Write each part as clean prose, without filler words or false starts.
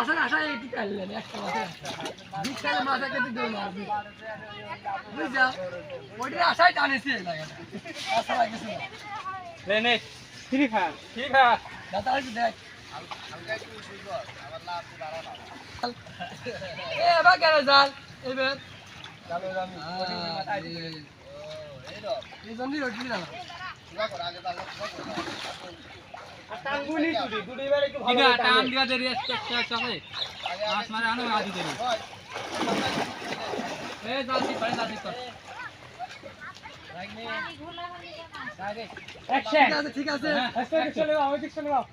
মাছের আশায় একটু কাটলেন একটা মাছের বিশাল মাছ কেটে দিল না বুঝছা ওইটার আশায় টানেছি আসলে কিছু না নে ফ্রি ফায়ার দাদা একটু দেখ এবার কেন জাল এবার এই জন্যই রটি না টাঙ্গুনি দুটি এবারে একটু ভালো করে টান দিয়া দেরি একটা চাপে মাছ মারে আনো আদি দেরি এই জলদি করে জলদি কর অ্যাকশন ঠিক আছে অ্যাকশন চলে যাও ওই দিক চলে যাও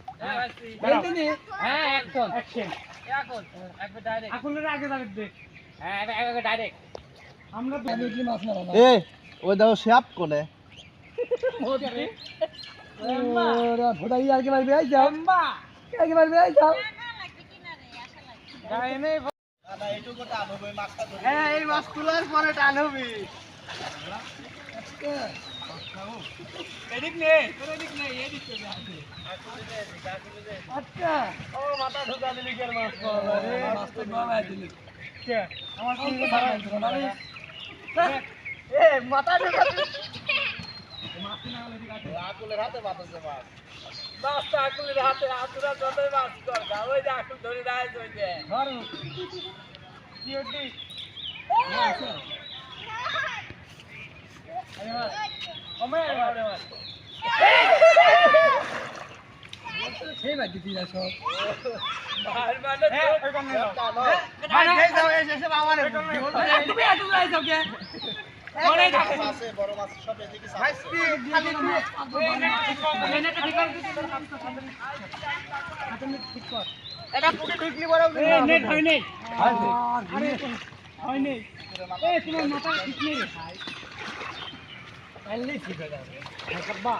হ্যাঁ অ্যাকশন এখন একবার ডাইরেক্ট আকুলের আগে যাবে দে হ্যাঁ একবার ডাইরেক্ট আমরা আমি মাছ মারা না এ ওই দাও শেপ কোনে ওরে ওরা ভোটাই আর কি মারবে আই যাও আম্মা আগে মারবে আই যাও গায় নেই না এইটুকু টান হবে মাছটা ধরে হ্যাঁ এই মাছ তোলার পরে টান হবে এদিক নে তোর এদিক নে এদিক চলে আসে আচ্ছা ও মাথা ঢোকা দিলি কি আর মাছ পাওয়া আরে যায় মাছ তো বাবা দিলি কে আমার কি কি খারাপ মানে এ মাথা ঢোকা দিলি মাছ না হলে ঠিক আছে আকুলের হাতে বাতাসে মাছ মাছটা আকুলের হাতে আতুরা যতই মাছ কর দা ওই যে আকুল ধরে রাইজ ওই যে ধর কি ওটি আরে মাছ ওমে আরে মাছ সেই বাদ দিতি না সব বাহার মানে ওই কোন নাও ভাই এই যাও এসে আমারে তুমি এত যাই যাও কে মনে থাকে আছে বড় মাছ সব এদিকে ভাই খালি নেটা ঠিক কর ঠিক কর এটা পুরো ঢুকলি বড় নেট হয় নেই আরে হয় নেই এই তোমার মাথা ঠিক নেই রে ভাই কাললে ঠিক হয়ে যাবে বাবা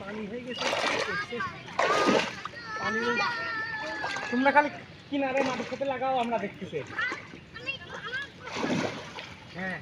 পানি হয়ে গেছে পানি তোমরা খালি কিনারে মাটির সাথে লাগাও আমরা দেখতেছি হ্যাঁ